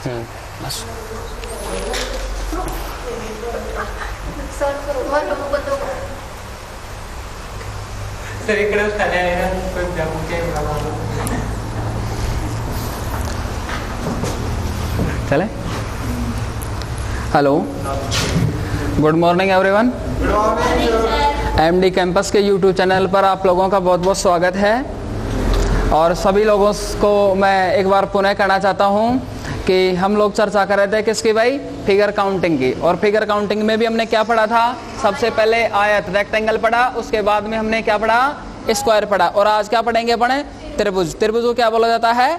बस चले। Hello, good morning everyone. MD campus के यूट्यूब चैनल पर आप लोगों का बहुत बहुत स्वागत है। और सभी लोगों को मैं एक बार पुनः कहना चाहता हूं कि हम लोग चर्चा कर रहे थे किसकी भाई, फिगर काउंटिंग की। और फिगर काउंटिंग में भी हमने क्या पढ़ा था, सबसे पहले आयत रेक्टेंगल पढ़ा, उसके बाद में हमने क्या पढ़ा, स्क्वायर पढ़ा। और आज क्या पढ़ेंगे अपने, त्रिभुज। त्रिभुज को क्या बोला जाता है,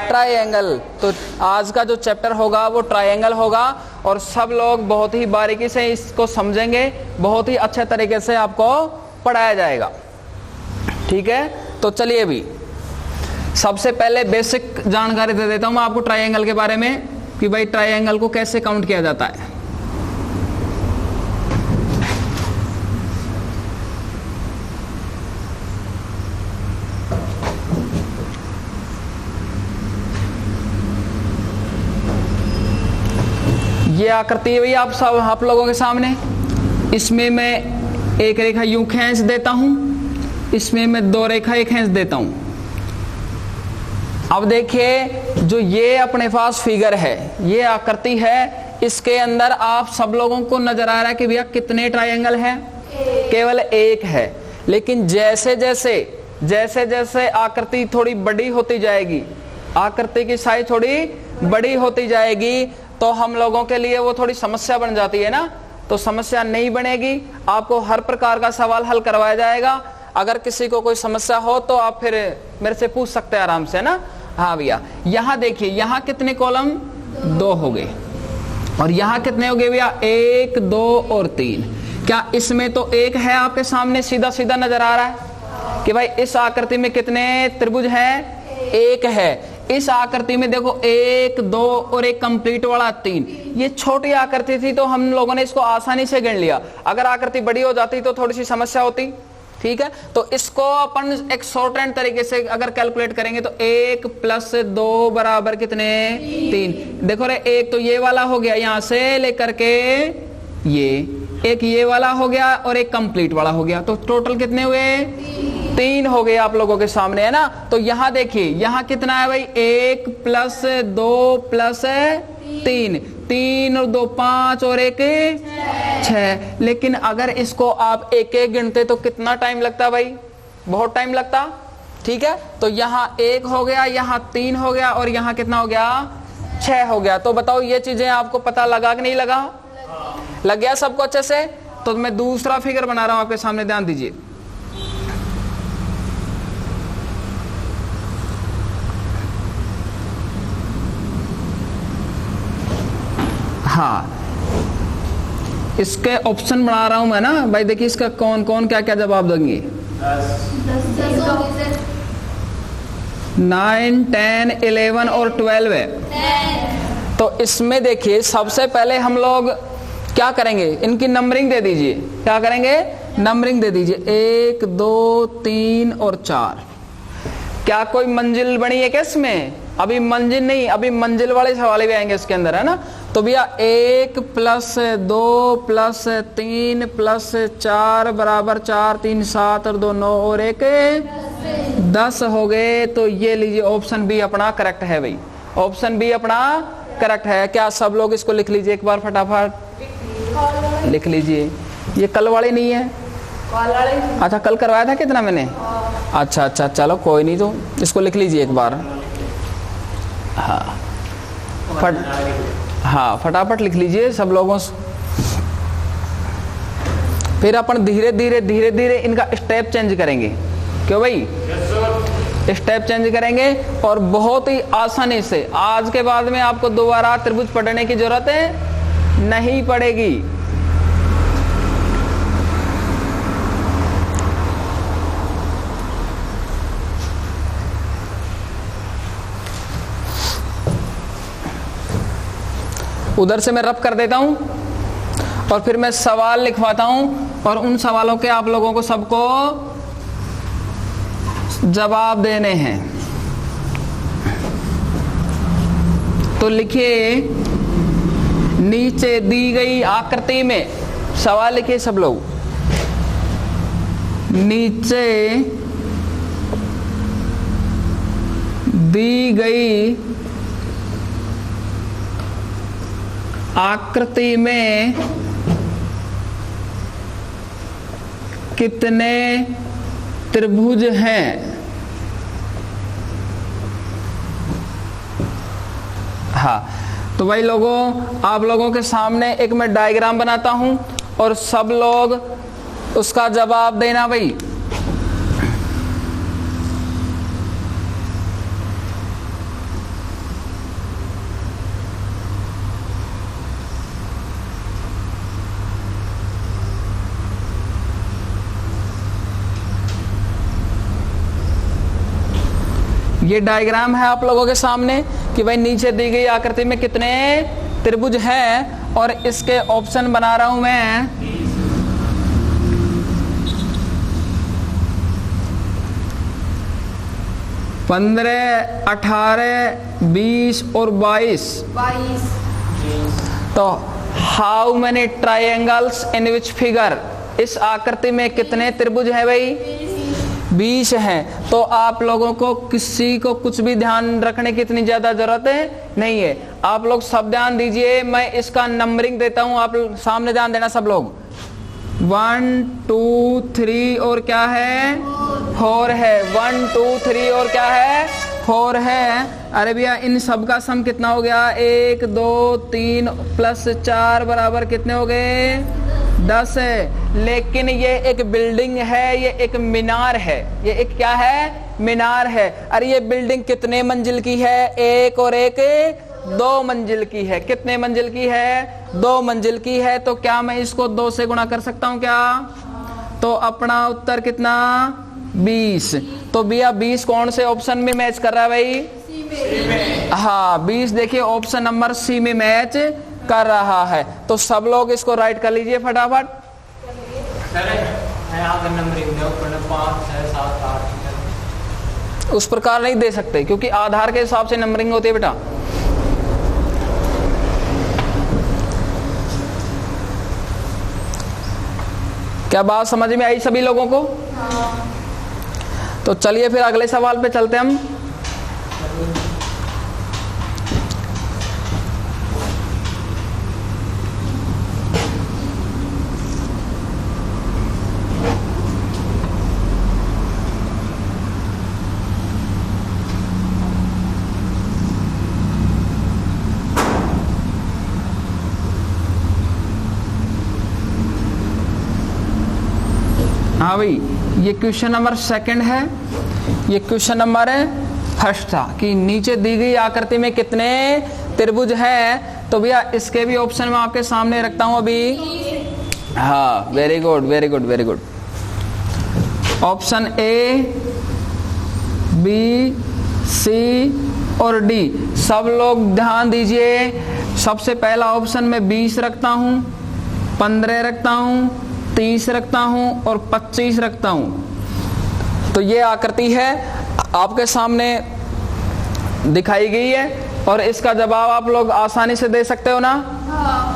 ट्रायंगल। तो आज का जो चैप्टर होगा वो ट्रायंगल होगा और सब लोग बहुत ही बारीकी से इसको समझेंगे, बहुत ही अच्छे तरीके से आपको पढ़ाया जाएगा, ठीक है। तो चलिए अभी सबसे पहले बेसिक जानकारी दे देता हूं मैं आपको ट्रायंगल के बारे में कि भाई ट्रायंगल को कैसे काउंट किया जाता है। ये आकृति है भैया आप लोगों के सामने। इसमें मैं एक रेखा यूं खींच देता हूं, इसमें मैं दो रेखा एक खींच देता हूं। अब देखिए जो ये अपने पास फिगर है, ये आकृति है, इसके अंदर आप सब लोगों को नजर आ रहा है कि भैया कितने ट्रायंगल हैं, केवल एक है। लेकिन जैसे जैसे आकृति थोड़ी बड़ी होती जाएगी, आकृति की साइज थोड़ी बड़ी होती जाएगी, तो हम लोगों के लिए वो थोड़ी समस्या बन जाती है ना। तो समस्या नहीं बनेगी, आपको हर प्रकार का सवाल हल करवाया जाएगा। अगर किसी को कोई समस्या हो तो आप फिर मेरे से पूछ सकते हैं आराम से ना। हाँ भैया, यहाँ देखिए, यहाँ कितने कॉलम, दो हो गए। और यहाँ कितने हो गए भैया, एक, दो और तीन। क्या इसमें तो एक है आपके सामने, सीधा सीधा नजर आ रहा है कि भाई इस आकृति में कितने त्रिभुज हैं, एक है। इस आकृति में देखो एक, दो और एक कंप्लीट वाला तीन। ये छोटी आकृति थी तो हम लोगों ने इसको आसानी से गिन लिया। अगर आकृति बड़ी हो जाती तो थोड़ी सी समस्या होती, ठीक है। तो इसको अपन एक शॉर्ट हैंड तरीके से अगर कैलकुलेट करेंगे तो एक प्लस दो बराबर कितने, तीन। देखो रे, एक तो ये वाला हो गया यहां से लेकर के ये, एक ये वाला हो गया और एक कंप्लीट वाला हो गया। तो टोटल कितने हुए, तीन हो गए आप लोगों के सामने, है ना। तो यहाँ देखिए, यहाँ कितना है भाई, एक प्लस दो प्लस तीन, तीन और दो पांच और एक छह। लेकिन अगर इसको आप एक एक गिनते तो कितना टाइम लगता भाई, बहुत टाइम लगता, ठीक है। तो यहाँ एक हो गया, यहाँ तीन हो गया और यहाँ कितना हो गया, छह हो गया। तो बताओ ये चीजें आपको पता लगा कि नहीं लगा, लग गया सबको अच्छे से। तो मैं दूसरा फिगर बना रहा हूं आपके सामने, ध्यान दीजिए। हाँ, इसके ऑप्शन बना रहा हूं मैं ना भाई। देखिए इसका कौन कौन क्या क्या जवाब देंगे, 9, 10, 11 और 12 है। तो इसमें देखिए सबसे पहले हम लोग क्या करेंगे, इनकी नंबरिंग दे दीजिए। क्या करेंगे, नंबरिंग दे दीजिए, 1, 2, 3 और 4। क्या कोई मंजिल बनी है क्या इसमें, अभी मंजिल नहीं, अभी मंजिल वाले सवाल भी आएंगे इसके अंदर, है ना। तो भैया 1 प्लस 2 प्लस 3 प्लस 4 बराबर 4, 3, 7 और 2, 9 और 1 10 हो गए। तो ये लीजिए ऑप्शन बी अपना करेक्ट है भाई, ऑप्शन बी अपना करेक्ट है। क्या सब लोग इसको लिख लीजिए एक बार, फटाफट लिख लीजिए। ये कल वाली नहीं है, अच्छा कल करवाया था कितना मैंने, अच्छा अच्छा चलो कोई नहीं, तो इसको लिख लीजिए एक बार। हाँ फटाफट लिख लीजिए सब लोगों से। फिर अपन धीरे धीरे इनका स्टेप चेंज करेंगे, क्यों भाई, स्टेप चेंज करेंगे और बहुत ही आसानी से। आज के बाद में आपको दोबारा त्रिभुज पढ़ने की जरूरत नहीं पड़ेगी। उधर से मैं रब कर देता हूं और फिर मैं सवाल लिखवाता हूं और उन सवालों के आप लोगों को सबको जवाब देने हैं। तो लिखिए नीचे दी गई आकृति में, सवाल लिखिए सब लोग, नीचे दी गई आकृति में कितने त्रिभुज हैं? हाँ, तो भाई लोगों, आप लोगों के सामने एक मैं डायग्राम बनाता हूं और सब लोग उसका जवाब देना भाई। ये डायग्राम है आप लोगों के सामने कि भाई नीचे दी गई आकृति में कितने त्रिभुज हैं, और इसके ऑप्शन बना रहा हूं मैं। पंद्रह, 18, 20 और 22। तो how many triangles in which figure, इस आकृति में कितने त्रिभुज हैं भाई? 20 हैं। तो आप लोगों को किसी को कुछ भी ध्यान रखने की इतनी ज्यादा जरूरत नहीं है। आप लोग सब ध्यान दीजिए, मैं इसका नंबरिंग देता हूं, आप सामने ध्यान देना सब लोग। 1 2 3 और क्या है? 4 है। 1 2 3 और क्या है? 4 है। अरे भैया इन सब का सम कितना हो गया? 1 2 3 प्लस 4 बराबर कितने हो गए? 10 है। लेकिन ये एक बिल्डिंग है, ये एक मीनार है। ये एक क्या है? मीनार है। अरे ये बिल्डिंग कितने मंजिल की है? एक और एक 2 मंजिल की है। कितने मंजिल की है? 2 मंजिल की है। तो क्या मैं इसको 2 से गुणा कर सकता हूं क्या? तो अपना उत्तर कितना? 20। तो भैया 20 कौन से ऑप्शन में मैच कर रहा है भाई? सी में। हाँ, 20 देखिए ऑप्शन नंबर सी में मैच कर रहा है। तो सब लोग इसको राइट कर लीजिए फटाफट। उस प्रकार नहीं दे सकते क्योंकि आधार के हिसाब से नंबरिंग होती है बेटा। क्या बात समझ में आई सभी लोगों को? तो चलिए फिर अगले सवाल पे चलते हम। हाँ भाई, ये क्वेश्चन नंबर 2 है। ये क्वेश्चन नंबर 1 था कि नीचे दी गई आकृति में कितने त्रिभुज हैं। तो भैया इसके भी ऑप्शन में आपके सामने रखता हूं अभी। हाँ, very good very good very good. Option A, B, C और डी। सब लोग ध्यान दीजिए। सबसे पहला ऑप्शन में 20 रखता हूं, 15 रखता हूं, 30 रखता हूं और 25 रखता हूं। तो ये आकृति है आपके सामने दिखाई गई है और इसका जवाब आप लोग आसानी से दे सकते हो ना?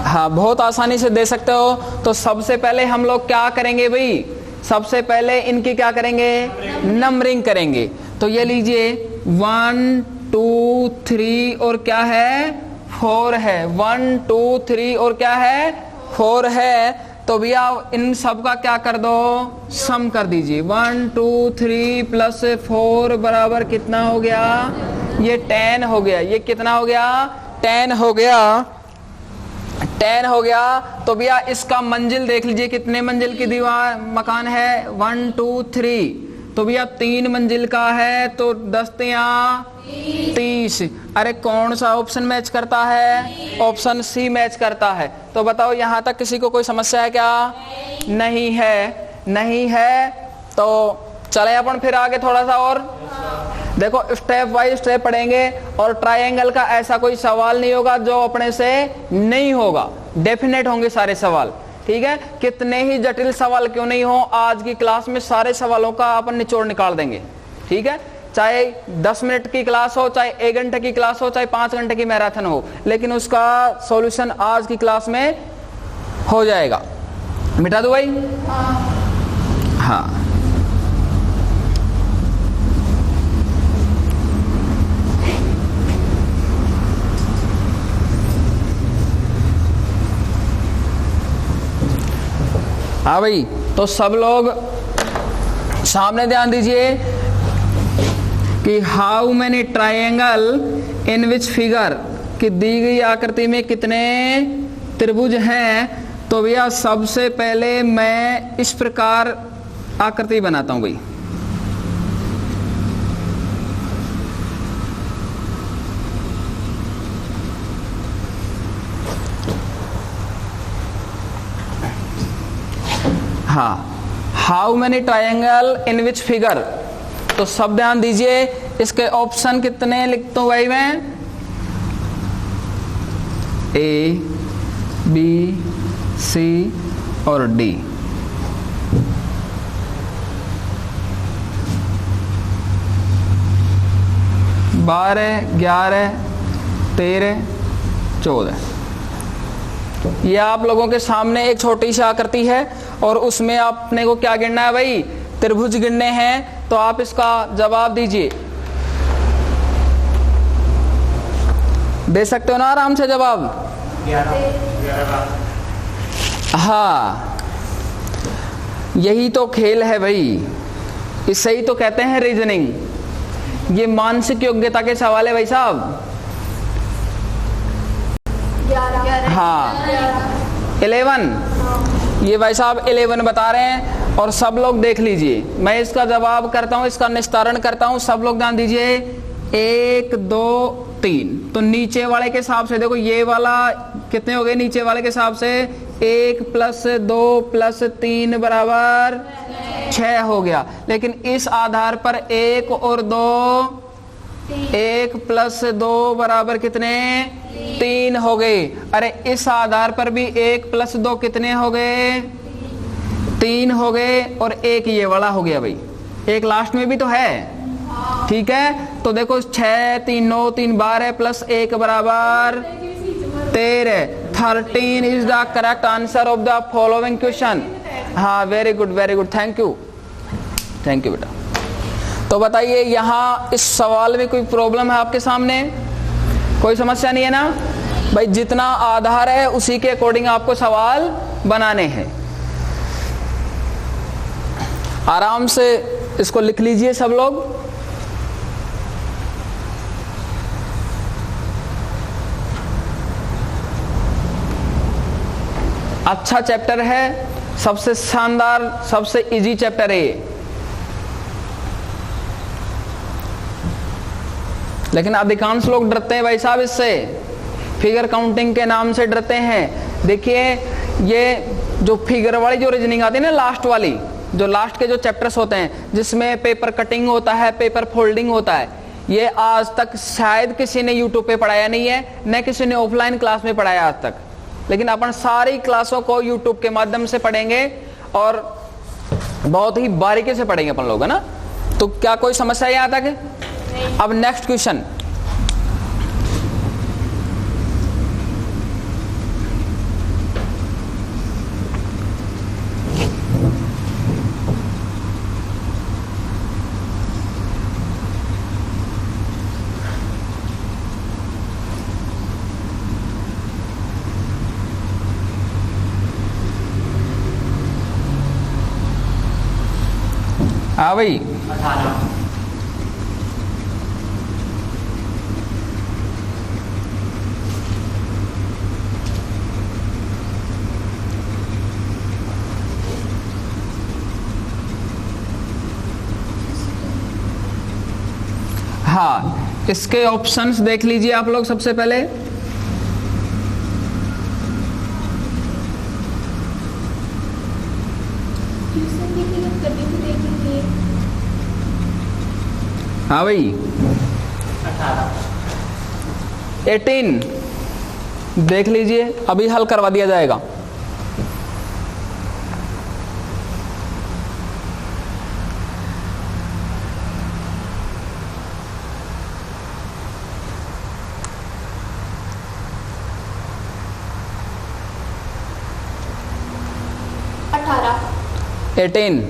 हाँ, बहुत आसानी से दे सकते हो। तो सबसे पहले हम लोग क्या करेंगे भाई? सबसे पहले इनकी क्या करेंगे? नंबरिंग करेंगे। तो ये लीजिए 1 2 3 और क्या है? 4 है। 1 2 3 और क्या है? 4 है। तो भैया इन सब का क्या कर दो? सम कर दीजिए। 1 2 3 प्लस 4 बराबर कितना हो गया? ये 10 हो गया। ये कितना हो गया? 10 हो गया। 10 हो गया। तो भैया इसका मंजिल देख लीजिए, कितने मंजिल की दीवार मकान है? 1 2 3। तो भैया 3 मंजिल का है। तो 10 तिया 30। अरे कौन सा ऑप्शन मैच करता है? ऑप्शन सी मैच करता है। तो बताओ यहां तक किसी को कोई समस्या है क्या? नहीं है। नहीं है। तो चले अपन फिर आगे थोड़ा सा और देखो, स्टेप बाय स्टेप पढ़ेंगे। और ट्रायंगल का ऐसा कोई सवाल नहीं होगा जो अपने से नहीं होगा। डेफिनेट होंगे सारे सवाल, ठीक है? कितने ही जटिल सवाल क्यों नहीं हो, आज की क्लास में सारे सवालों का अपन निचोड़ निकाल देंगे, ठीक है? चाहे 10 मिनट की क्लास हो, चाहे 1 घंटे की क्लास हो, चाहे 5 घंटे की मैराथन हो, लेकिन उसका सॉल्यूशन आज की क्लास में हो जाएगा। मिटा दो भाई। हाँ, हाँ भाई, तो सब लोग सामने ध्यान दीजिए कि how many triangle in which figure, कि दी गई आकृति में कितने त्रिभुज हैं। तो भैया सबसे पहले मैं इस प्रकार आकृति बनाता हूं भाई। हाँ, how many triangle in which figure, तो सब ध्यान दीजिए, इसके ऑप्शन कितने लिखता हूं भाई मैं, ए, बी, सी और डी। बारह, 11, 13, 14। ये आप लोगों के सामने एक छोटी सी आकृति है और उसमें आपने को क्या गिनना है भाई, त्रिभुज गिनने हैं। तो आप इसका जवाब दीजिए, दे सकते हो ना आराम से जवाब। 11। हाँ, यही तो खेल है भाई, इससे ही तो कहते हैं रीजनिंग। ये मानसिक योग्यता के सवाल है भाई साहब। हाँ, 11, ये भाई साहब 11 बता रहे हैं। और सब लोग देख लीजिए, मैं इसका जवाब करता हूं, इसका निस्तारण करता हूं। सब लोग ध्यान दीजिए, 1, 2, 3। तो नीचे वाले के हिसाब से देखो, ये वाला कितने हो गए नीचे वाले के हिसाब से, 1 + 2 + 3 बराबर 6 हो गया। लेकिन इस आधार पर 1 और 2, 1 + 2 बराबर कितने, 3 हो गए। अरे इस आधार पर भी 1 + 2 कितने हो गए, 3 हो गए। और एक ये वाला हो गया भाई, एक लास्ट में भी तो है, ठीक है। तो देखो 6, 3, 9, 3, 12 + 1 बराबर 13। 13 is the correct answer of the following question. हाँ, very good, very good, thank you, thank you बेटा। तो बताइए, यहाँ इस सवाल में कोई प्रॉब्लम है आपके सामने, कोई समस्या नहीं है ना भाई। जितना आधार है उसी के अकॉर्डिंग आपको सवाल बनाने हैं। आराम से इसको लिख लीजिए सब लोग। अच्छा चैप्टर है, सबसे शानदार, सबसे इजी चैप्टर है ये। लेकिन अधिकांश लोग डरते हैं भाई साहब इससे, फिगर काउंटिंग के नाम से डरते हैं। देखिए, ये जो फिगर वाली जो रीजनिंग आती है ना, लास्ट वाली, जो लास्ट के जो चैप्टर्स होते हैं जिसमें पेपर कटिंग होता है, पेपर फोल्डिंग होता है, ये आज तक शायद किसी ने यूट्यूब पे पढ़ाया नहीं है, न किसी ने ऑफलाइन क्लास में पढ़ाया आज तक। लेकिन अपन सारी क्लासों को यूट्यूब के माध्यम से पढ़ेंगे और बहुत ही बारीकी से पढ़ेंगे अपन लोग, है ना। तो क्या कोई समस्या यहाँ तक? अब नेक्स्ट क्वेश्चन, हाँ भाई, 18। हाँ, इसके ऑप्शंस देख लीजिए आप लोग सबसे पहले। हाँ भाई, 18 देख लीजिए, अभी हल करवा दिया जाएगा। 18,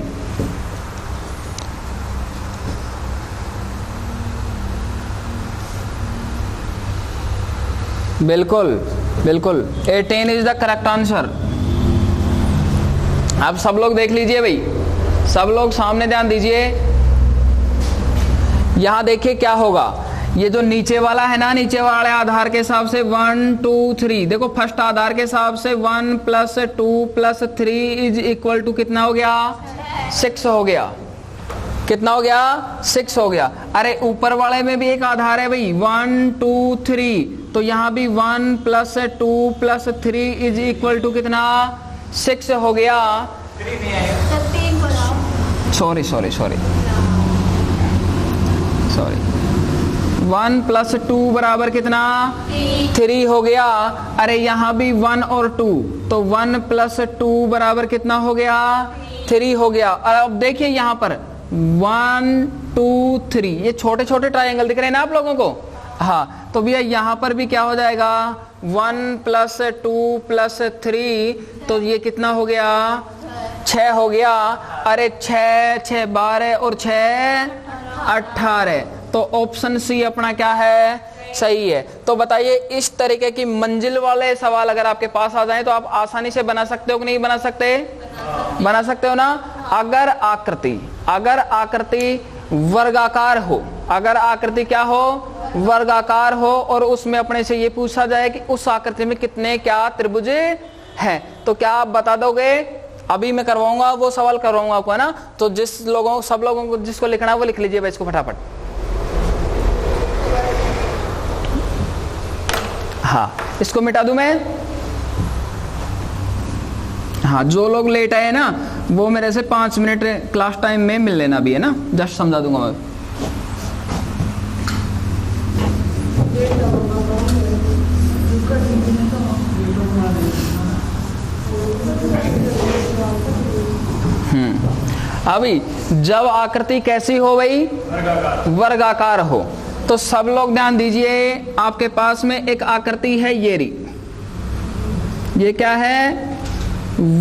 बिल्कुल बिल्कुल 18 इज द करेक्ट आंसर। अब सब लोग देख लीजिए भाई, सब लोग सामने ध्यान दीजिए। यहां देखिए क्या होगा, ये जो नीचे वाला है ना, नीचे वाले आधार के हिसाब से 1 2 3, देखो फर्स्ट आधार के हिसाब से 1 + 2 + 3 = कितना हो गया? 6 हो गया। कितना हो गया? 6 हो गया। अरे ऊपर वाले में भी एक आधार है भाई 1 2 3, तो यहां भी 1 + 2 + 3 = कितना? 6 हो गया। सॉरी 1 + 2 बराबर कितना? 3 हो गया। अरे यहां भी 1 और 2, तो 1 + 2 बराबर कितना हो गया? 3 हो गया। और अब देखिए यहां पर 1 2 3, ये छोटे छोटे ट्रायंगल दिख रहे हैं ना आप लोगों को? हाँ, तो भैया यहां पर भी क्या हो जाएगा? 1 + 2 + 3, तो ये कितना हो गया? 6 हो गया। अरे 6 6 12 और 6 18, तो ऑप्शन सी अपना क्या है? सही है। तो बताइए, इस तरीके की मंजिल वाले सवाल अगर आपके पास आ जाए तो आप आसानी से बना सकते हो कि नहीं बना सकते? बना सकते हो ना। अगर आकृति वर्गाकार हो, अगर आकृति क्या हो? वर्गाकार हो, और उसमें अपने से ये पूछा जाए कि उस आकृति में कितने क्या त्रिभुज हैं, तो क्या आप बता दोगे? अभी मैं करवाऊंगा, वो सवाल करवाऊंगा आपको, है ना। तो सब लोगों को जिसको लिखना है वो लिख लीजिए इसको फटाफट। हाँ, इसको मिटा दूं मैं। हाँ, जो लोग लेट आए ना वो मेरे से 5 मिनट क्लास टाइम में मिल लेना भी, है ना, जस्ट समझा दूंगा मैं। अभी जब आकृति कैसी हो भाई? वर्गाकार हो। तो सब लोग ध्यान दीजिए, आपके पास में एक आकृति है ये रही, ये क्या है?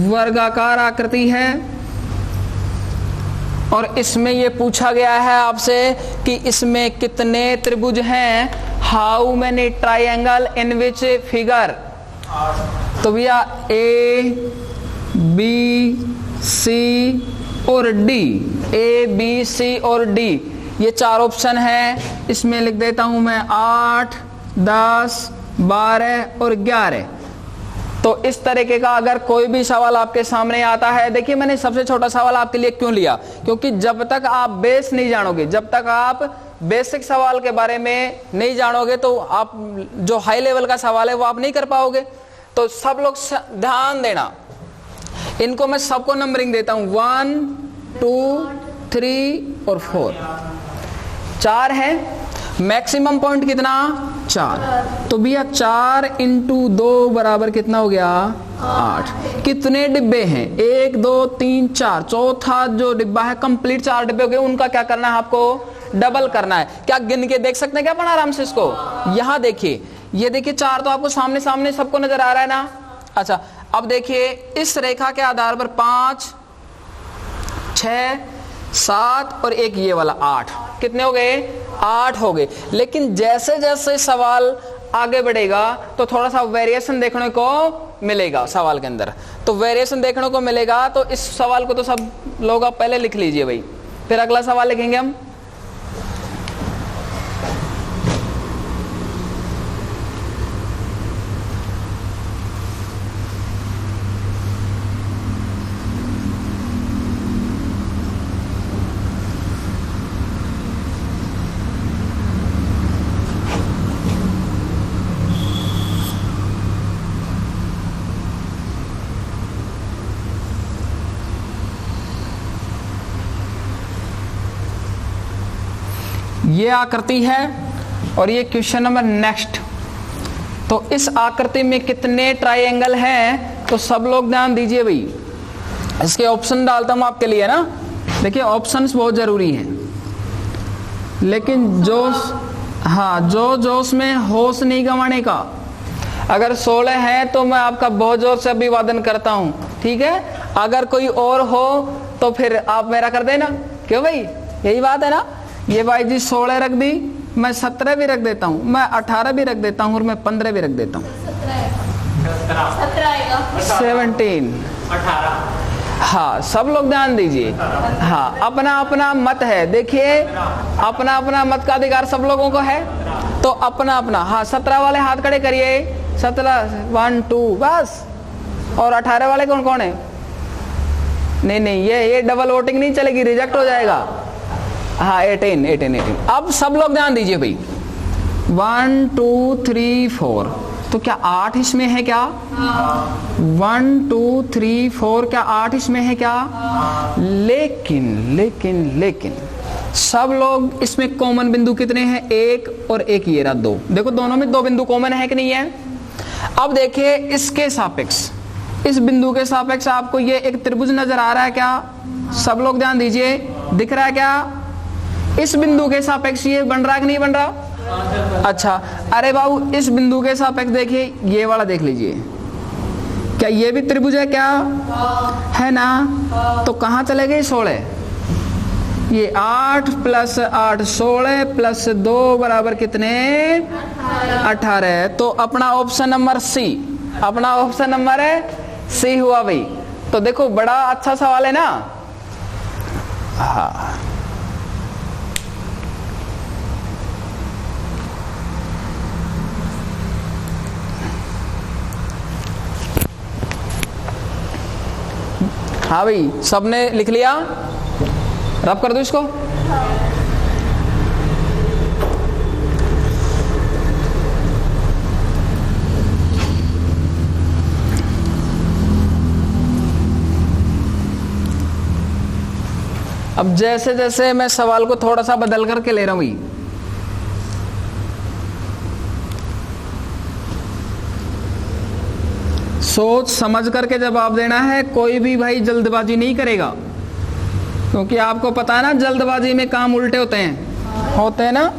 वर्गाकार आकृति है। और इसमें ये पूछा गया है आपसे कि इसमें कितने त्रिभुज हैं? How many triangle in which figure? तो भैया A B C और D, A B C और D, ये 4 ऑप्शन है। इसमें लिख देता हूं मैं 8 10 12 और 11। तो इस तरीके का अगर कोई भी सवाल आपके सामने आता है, देखिए मैंने सबसे छोटा सवाल आपके लिए क्यों लिया, क्योंकि जब तक आप बेस नहीं जानोगे, जब तक आप बेसिक सवाल के बारे में नहीं जानोगे, तो आप जो हाई लेवल का सवाल है वो आप नहीं कर पाओगे। तो सब लोग ध्यान देना, इनको मैं सबको नंबरिंग देता हूं 1 2 3 और 4, 4 है। मैक्सिमम पॉइंट कितना? 4। तो भैया 4 × 2 बराबर कितना हो गया? 8। कितने डिब्बे हैं? 1 2 3 4, चौथा जो डिब्बा है कंप्लीट 4 डिब्बे हो गए। उनका क्या करना है? आपको डबल करना है। क्या गिन के देख सकते हैं क्या अपन आराम से इसको? यहां देखिए, ये देखिए 4 तो आपको सामने सामने सबको नजर आ रहा है ना। अच्छा, अब देखिए इस रेखा के आधार पर 5 6 7 और एक ये वाला 8, कितने हो गए? 8 हो गए। लेकिन जैसे जैसे सवाल आगे बढ़ेगा तो थोड़ा सा वेरिएशन देखने को मिलेगा सवाल के अंदर। तो वेरिएशन देखने को मिलेगा, तो इस सवाल को तो सब लोग आप पहले लिख लीजिए भाई, फिर अगला सवाल लिखेंगे हम। ये आकृति है और ये क्वेश्चन नंबर नेक्स्ट। तो इस आकृति में कितने ट्रायंगल हैं? तो सब लोग ध्यान दीजिए भाई, इसके ऑप्शन डालता हूं आपके लिए ना। देखिए ऑप्शंस बहुत जरूरी हैं, लेकिन जोश में होश नहीं गंवाने का। अगर 16 है तो मैं आपका बहुत जोर से अभिवादन करता हूं, ठीक है। अगर कोई और हो तो फिर आप मेरा कर देना, क्यों भाई, यही बात है ना। ये भाई जी 16 रख दी, मैं 17 भी रख देता हूँ, मैं 18 भी रख देता हूँ और मैं 15 भी रख देता हूँ। 17 हाँ, सब लोग ध्यान दीजिए। हाँ, अपना अपना मत है, देखिए अपना अपना मत का अधिकार सब लोगों को है, तो अपना अपना। हाँ, 17 वाले हाथ खड़े करिए, 17 1 2 बस। और 18 वाले कौन कौन है? नहीं नहीं, ये डबल वोटिंग नहीं चलेगी, रिजेक्ट हो जाएगा। हाँ 18। अब सब लोग ध्यान दीजिए भाई, 1 2 3 4, तो क्या 8 इसमें है क्या? 1 2 3 4, क्या 8 इसमें है क्या? लेकिन सब लोग इसमें कॉमन बिंदु कितने हैं? 1 और 1, ये रहा 2। देखो दोनों में 2 बिंदु कॉमन है कि नहीं है? अब देखिए इसके सापेक्ष, इस बिंदु के सापेक्ष आपको ये एक त्रिभुज नजर आ रहा है क्या? सब लोग ध्यान दीजिए, दिख रहा है क्या? इस बिंदु के सापेक्ष ये बन रहा है कि नहीं बन रहा? अच्छा, अरे बाबू इस बिंदु के सापेक्ष देखिए, ये वाला देख लीजिए, क्या ये भी त्रिभुज है क्या? है ना? तो कहाँ चले गए 16? ये 8 + 8 16 + 2 बराबर कितने? 18। तो अपना ऑप्शन नंबर सी, अपना ऑप्शन नंबर सी हुआ भाई। तो देखो बड़ा अच्छा सवाल है ना। हाँ, हाँ भाई, सबने लिख लिया? रब कर दो इसको। अब जैसे जैसे मैं सवाल को थोड़ा सा बदल करके ले रहा हूं, सोच समझ करके जवाब देना है। कोई भी भाई जल्दबाजी नहीं करेगा, क्योंकि आपको पता है ना जल्दबाजी में काम उल्टे होते हैं ना।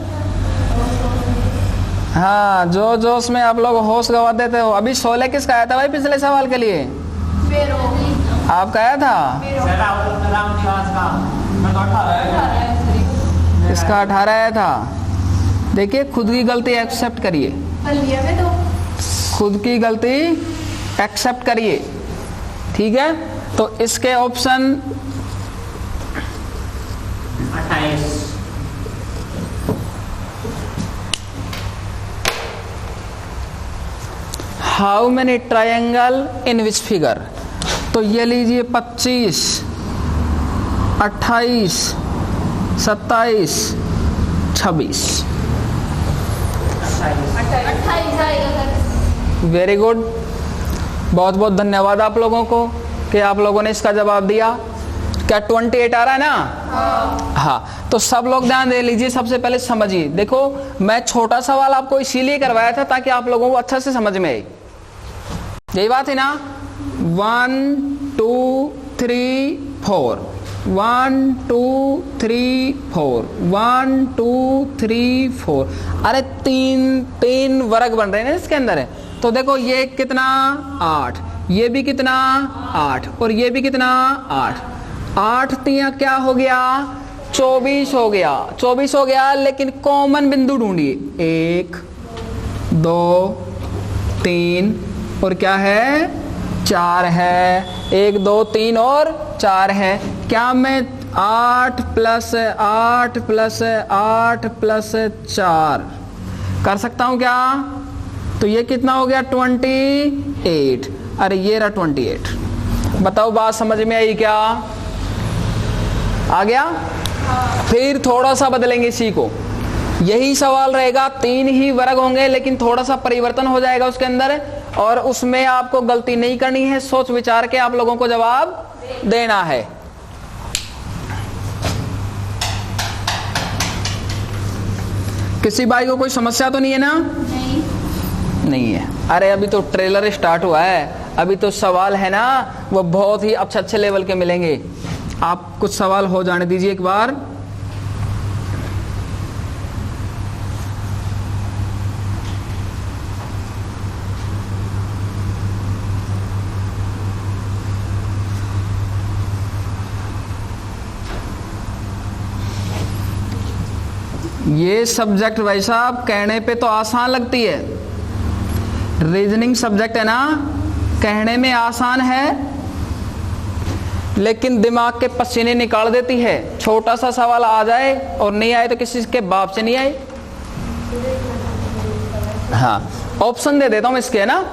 हाँ, जो जोश में आप लोग होश गवा देते हो। अभी 16 किसका आया था भाई पिछले सवाल के लिए? आपका आया था? इसका 18 आया था। देखिए खुद की गलती एक्सेप्ट करिए, खुद की गलती एक्सेप्ट करिए, ठीक है। तो इसके option 28। How many triangle in which figure? तो ये लीजिए 25, 28, 27, 26। वेरी गुड, बहुत बहुत धन्यवाद आप लोगों को कि आप लोगों ने इसका जवाब दिया। क्या 28 आ रहा है ना? हाँ, तो सब लोग ध्यान दे लीजिए। सबसे पहले समझिए, देखो मैं छोटा सवाल आपको इसीलिए करवाया था ताकि आप लोगों को अच्छा से समझ में आए, यही बात है ना। 1 2 3 4, 1 2 3 4, 1 2 3 4। अरे तीन वर्ग बन रहे हैं ना इसके अंदर है। तो देखो ये कितना 8, ये भी कितना 8 और ये भी कितना 8। 8 तिया क्या हो गया? 24 हो गया, 24 हो गया। लेकिन कॉमन बिंदु ढूंढिए, 1 2 3 और क्या है? 4 है। 1 2 3 और 4 है। क्या मैं 8 + 8 + 8 + 4 कर सकता हूं क्या? तो ये कितना हो गया? 28। अरे ये रहा 28। बताओ बात समझ में आई क्या? आ गया? फिर थोड़ा सा बदलेंगे इसी को, यही सवाल रहेगा, 3 ही वर्ग होंगे लेकिन थोड़ा सा परिवर्तन हो जाएगा उसके अंदर, और उसमें आपको गलती नहीं करनी है, सोच विचार के आप लोगों को जवाब देना है। किसी भाई को कोई समस्या तो नहीं है ना? नहीं है। अरे अभी तो ट्रेलर स्टार्ट हुआ है, अभी तो सवाल है ना वो बहुत ही अच्छे लेवल के मिलेंगे। आप कुछ सवाल हो जाने दीजिए एक बार। ये सब्जेक्ट भाई साहब कहने पे तो आसान लगती है, रीजनिंग सब्जेक्ट है ना, कहने में आसान है लेकिन दिमाग के पसीने निकाल देती है। छोटा सा सवाल आ जाए और नहीं आए तो किसी के बाप से नहीं आए। हाँ, ऑप्शन दे देता हूं इसके, है ना।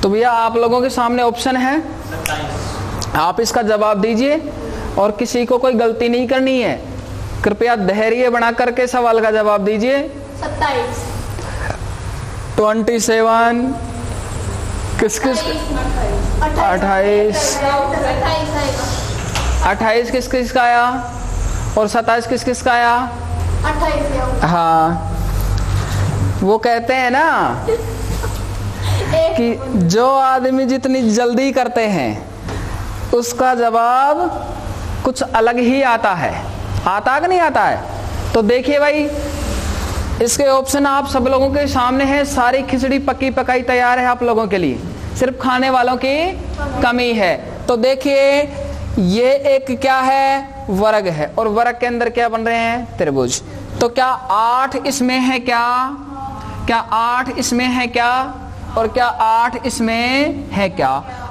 तो भैया आप लोगों के सामने ऑप्शन है, आप इसका जवाब दीजिए और किसी को कोई गलती नहीं करनी है। कृपया धैर्य बना करके सवाल का जवाब दीजिए। 27, 27, किस किस, 28, 28 किस किस का आया और 27 किस किस का आया? 28। हाँ, वो कहते हैं ना कि जो आदमी जितनी जल्दी करते हैं उसका जवाब कुछ अलग ही आता है। आता कि नहीं आता है? तो देखिए भाई, इसके ऑप्शन आप सब लोगों के सामने है। सारी खिचड़ी पकी पकाई तैयार है आप लोगों के लिए, सिर्फ खाने वालों की कमी है। तो देखिए, ये एक क्या है? वर्ग है, और वर्ग के अंदर क्या बन रहे हैं? त्रिभुज। तो क्या 8 इसमें है? क्या 8 इसमें है क्या? और क्या 8 इसमें है क्या?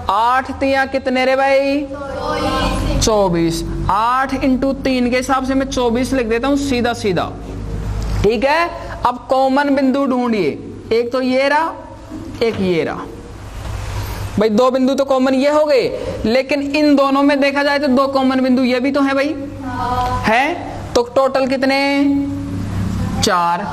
8 तिया कितने रे भाई? 24। 8 इंटू 3 के हिसाब से मैं 24 लिख देता हूं सीधा सीधा, ठीक है। अब कॉमन बिंदु ढूंढिए। एक तो ये रहा, एक ये रहा। भाई 2 बिंदु तो कॉमन ये हो गए, लेकिन इन दोनों में देखा जाए तो 2 कॉमन बिंदु ये भी तो है भाई, है। तो टोटल कितने? 4।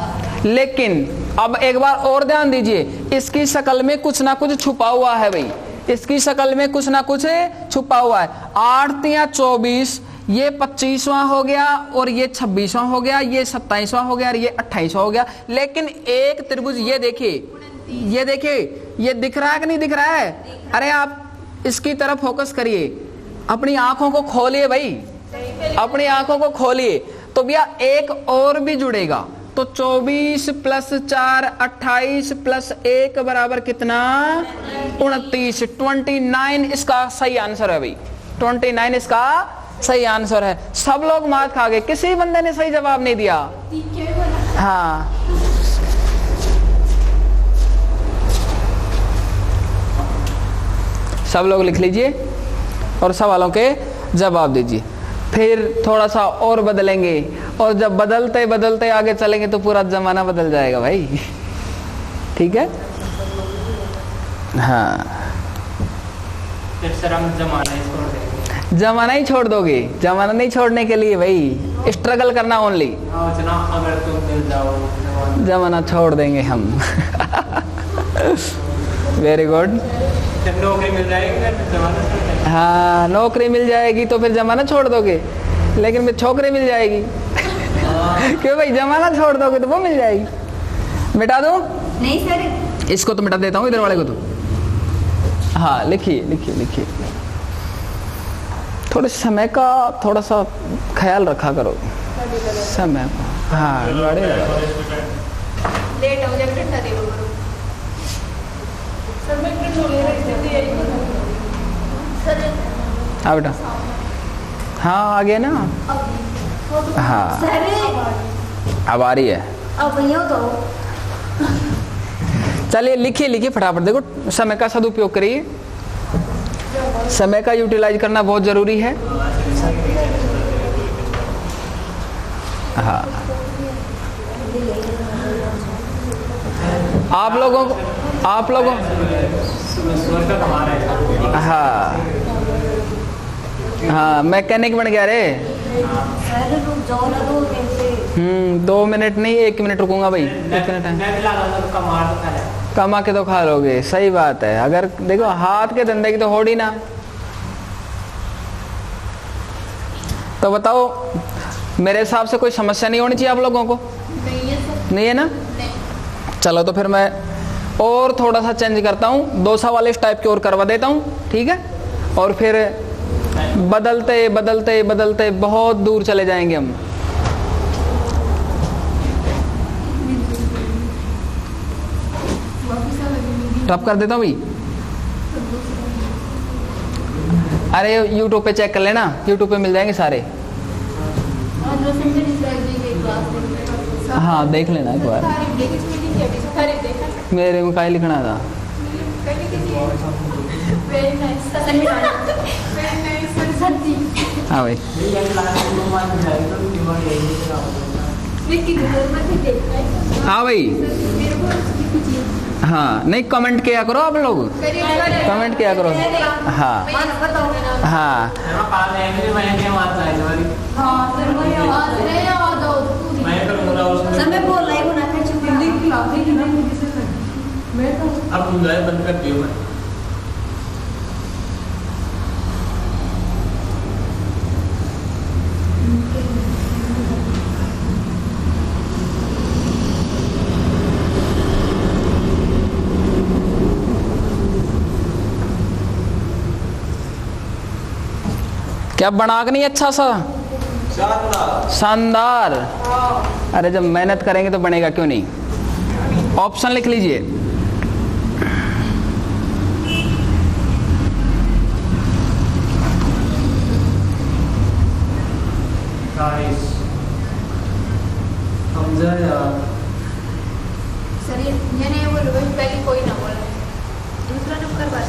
लेकिन अब एक बार और ध्यान दीजिए, इसकी शक्ल में कुछ ना कुछ छुपा हुआ है भाई, इसकी शक्ल में कुछ ना कुछ छुपा हुआ है। 8 तिया 24, ये 25वां हो गया और ये 26वां हो गया, ये 27वां हो गया और ये 28वां हो गया। लेकिन एक त्रिभुज ये देखिए, ये देखिए, ये दिख रहा है कि नहीं दिख रहा है? अरे आप इसकी तरफ फोकस करिए, अपनी आंखों को खोलिए भाई, अपनी आंखों को खोलिए। तो भैया एक और भी जुड़ेगा, तो 24 प्लस 4 28 प्लस 1 बराबर कितना? 29। 29 इसका सही आंसर है भाई, 29 इसका सही आंसर है। सब लोग मार खा गए, किसी बंदे ने सही जवाब नहीं दिया। हाँ, सब लोग लिख लीजिए और सवालों के जवाब दीजिए। फिर थोड़ा सा और बदलेंगे, और जब बदलते बदलते आगे चलेंगे तो पूरा जमाना बदल जाएगा भाई, ठीक है। हाँ, फिर सर हम जमाना ही छोड़ देंगे। जमाना ही छोड़ दोगे? जमाना नहीं छोड़ने के लिए भाई स्ट्रगल करना ओनली। अगर तुम मिल जाओ जमाना छोड़ देंगे हम। Very good. जब नौकरी मिल जाएगी फिर जमाना छोड़ देंगे। हाँ, नौकरी मिल जाएगी तो फिर जमाना छोड़ दोगे, लेकिन फिर छोकरी मिल जाएगी। क्यों भाई? जमाना छोड़ दोगे तो वो मिल जाएगी। मिटा दो? नहीं सर, इसको तो मिटा देता हूँ, इधर वाले को तो। हाँ, लिखिए लिखिए लिखिए। थोड़े समय का थोड़ा सा ख्याल रखा करो, समय। हाँ, गाड़ी लगा। लेट हो जाए फिर करो। सर मैं हाँ बेटा, हाँ आ गया ना। हाँ, अब आ रही है। अब तो चलिए लिखिए लिखिए फटाफट। देखो, समय का सदुपयोग करिए, समय का यूटिलाइज करना बहुत जरूरी है। हाँ, आप लोगों हाँ हाँ, मैकेनिक बन गया रे। 2 मिनट नहीं, 1 मिनट रुकूंगा भाई। 1 मिनट है, कमा के तो खा लोगे। सही बात है। अगर देखो हाथ के धंधे की तो होड़ी ना। तो बताओ, मेरे हिसाब से कोई समस्या नहीं होनी चाहिए आप लोगों को। नहीं है ना? चलो तो फिर मैं और थोड़ा सा चेंज करता हूँ, 2 सवाल इस टाइप के और करवा देता हूँ, ठीक है। और फिर बदलते बदलते बदलते बहुत दूर चले जाएंगे हम। रब कर देता हूँ भाई। अरे यूट्यूब पे चेक कर लेना, यूट्यूब पे मिल जाएंगे सारे। हाँ देख लेना एक बार। मेरे में क्या लिखना था? हाँ भाई। हाँ भाई। हाँ नहीं, कमेंट किया करो आप लोग, कमेंट किया करो। हाँ हाँ बंद कर दियो मैं। क्या बना के नहीं अच्छा सा शानदार। अरे जब मेहनत करेंगे तो बनेगा क्यों नहीं। ऑप्शन लिख लीजिए।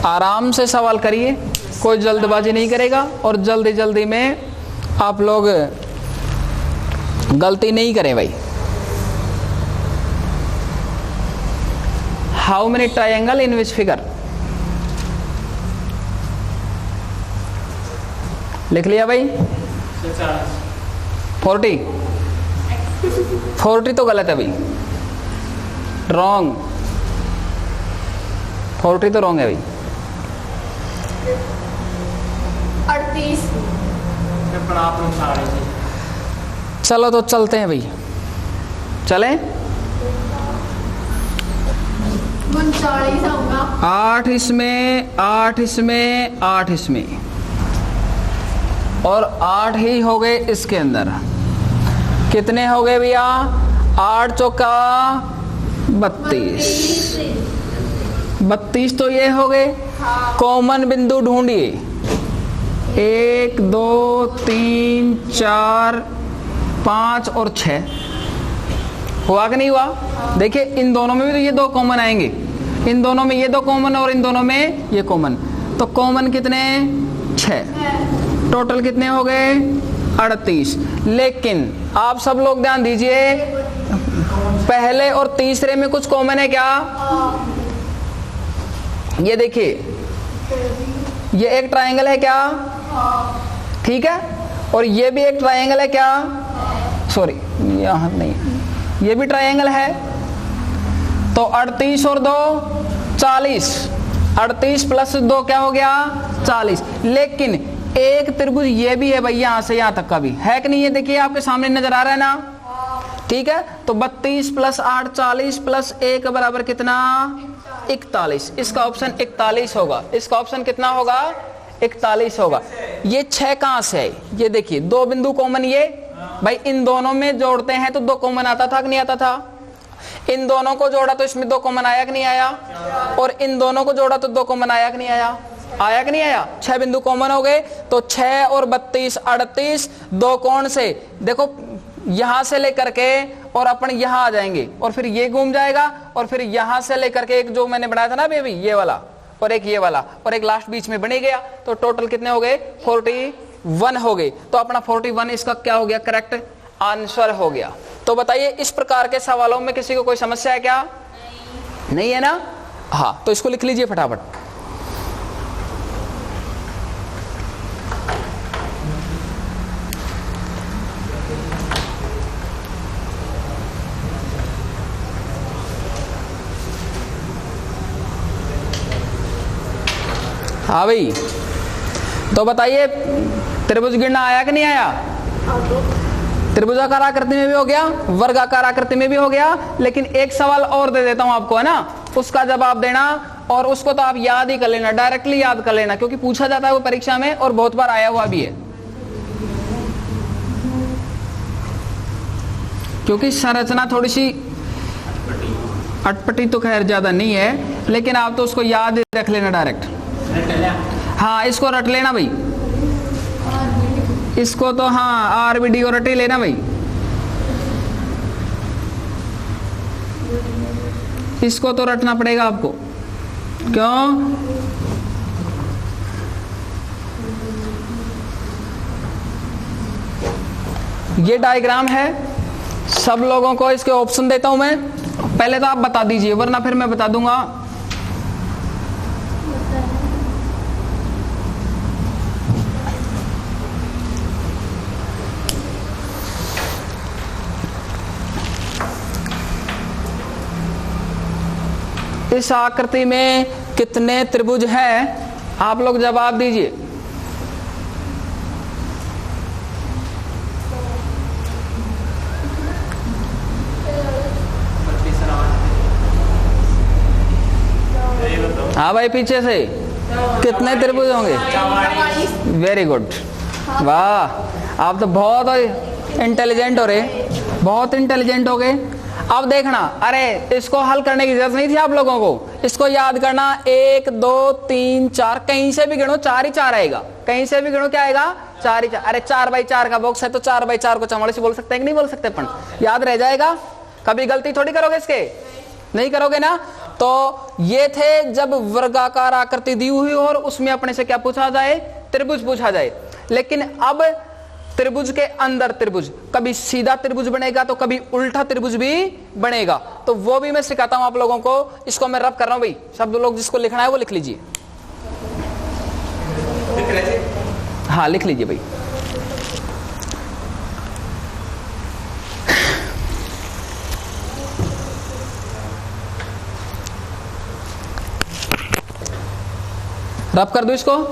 आराम से सवाल करिए, कोई जल्दबाजी नहीं करेगा और जल्दी जल्दी में आप लोग गलती नहीं करें भाई। How many triangle in which figure? लिख लिया भाई? 40। 40 तो गलत है भाई, रॉन्ग। 40 तो रॉन्ग है भाई। 38। चलो तो चलते हैं भाई, चलें। 39 आऊंगा। 8 इसमें, 8 इसमें, 8 इसमें और 8 ही हो गए इसके अंदर। कितने हो गए भैया? 8 चौका 32। 32 तो ये हो गए। कॉमन बिंदु ढूंढिए। 1 2 3 4 5 और 6 हुआ कि नहीं हुआ? देखिए इन दोनों में भी तो ये दो कॉमन आएंगे, इन दोनों में ये दो कॉमन और इन दोनों में ये कॉमन। तो कॉमन कितने? 6। टोटल कितने हो गए? 38। लेकिन आप सब लोग ध्यान दीजिए, पहले और तीसरे में कुछ कॉमन है क्या? ये देखिए, ये एक ट्रायंगल है क्या? ठीक है। और ये भी एक ट्रायंगल है क्या? सॉरी यहाँ नहीं, ये भी ट्रायंगल है। तो 38 और 2 40। 38 प्लस 2 क्या हो गया? 40। लेकिन एक त्रिभुज ये भी है भाई, यहां से यहां तक का भी है कि नहीं? ये देखिए आपके सामने नजर आ रहा है ना। ठीक है। तो 32 प्लस 8 40 प्लस 1 बराबर कितना? 41। इसका ऑप्शन 41 होगा। इसका ऑप्शन कितना होगा? 41 होगा। ये 6 कहां से है? ये देखिए दो बिंदु कॉमन। ये भाई इन दोनों में जोड़ते हैं तो 2 कॉमन आता था कि नहीं आता था? इन दोनों को जोड़ा तो इसमें 2 कॉमन आया कि नहीं आया? और इन दोनों को जोड़ा तो 2 कॉमन आया कि नहीं आया? आया कि नहीं आया? 6 बिंदु कॉमन हो गए। तो 6 और 32 38। 2 कोण से देखो, यहां से लेकर के और अपन यहां आ जाएंगे और फिर ये घूम जाएगा और फिर यहां से लेकर के एक जो मैंने बनाया था ना बेबी, ये वाला और एक ये वाला और एक लास्ट बीच में बन गया। तो टोटल कितने हो गए? 41 हो गए। तो अपना 41 इसका क्या हो गया? करेक्ट आंसर हो गया। तो बताइए इस प्रकार के सवालों में किसी को कोई समस्या है क्या? नहीं है ना? हाँ, तो इसको लिख लीजिए फटाफट। हाँ भाई, तो बताइए त्रिभुज गिनना आया कि नहीं आया? त्रिभुजाकार आकृति में भी हो गया, वर्गाकार आकृति में भी हो गया। लेकिन एक सवाल और दे देता हूं आपको, है ना, उसका जवाब देना और उसको तो आप याद ही कर लेना, डायरेक्टली याद कर लेना, क्योंकि पूछा जाता है वो परीक्षा में और बहुत बार आया हुआ भी है। क्योंकि संरचना थोड़ी सी अटपटी तो खैर ज्यादा नहीं है, लेकिन आप तो उसको याद ही रख लेना डायरेक्ट। हाँ, इसको रट लेना भाई, इसको तो हाँ RBD को रट ही लेना भाई। इसको तो रटना पड़ेगा आपको, क्यों? ये डायग्राम है, सब लोगों को इसके ऑप्शन देता हूं मैं, पहले तो आप बता दीजिए वरना फिर मैं बता दूंगा। इस आकृति में कितने त्रिभुज हैं? आप लोग जवाब दीजिए। हाँ भाई, पीछे से कितने त्रिभुज होंगे? 44। वेरी गुड, वाह, आप तो बहुत इंटेलिजेंट हो रहे, बहुत इंटेलिजेंट हो गए। अब देखना, अरे इसको हल करने की जरूरत नहीं थी आप लोगों को, इसको याद करना 1 2 3 4, कहीं से भी गिनो 4 ही 4 आएगा, कहीं से भी गिनो क्या आएगा? 4 ही 4। अरे 4x4 का बॉक्स है तो 4x4 को चमड़े से बोल सकते हैं कि नहीं बोल सकते? अपन याद रह जाएगा, कभी गलती थोड़ी करोगे इसके, नहीं करोगे ना। तो ये थे जब वर्गाकार आकृति दी हुई और उसमें अपने से क्या पूछा जाए? त्रिभुज पूछा जाए। लेकिन अब त्रिभुज के अंदर त्रिभुज, कभी सीधा त्रिभुज बनेगा तो कभी उल्टा त्रिभुज भी बनेगा, तो वो भी मैं सिखाता हूं आप लोगों को। इसको मैं रब कर रहा हूं भाई, सब लोग जिसको लिखना है वो लिख लीजिए। हाँ, लिख लीजिए भाई। रब कर दो इसको।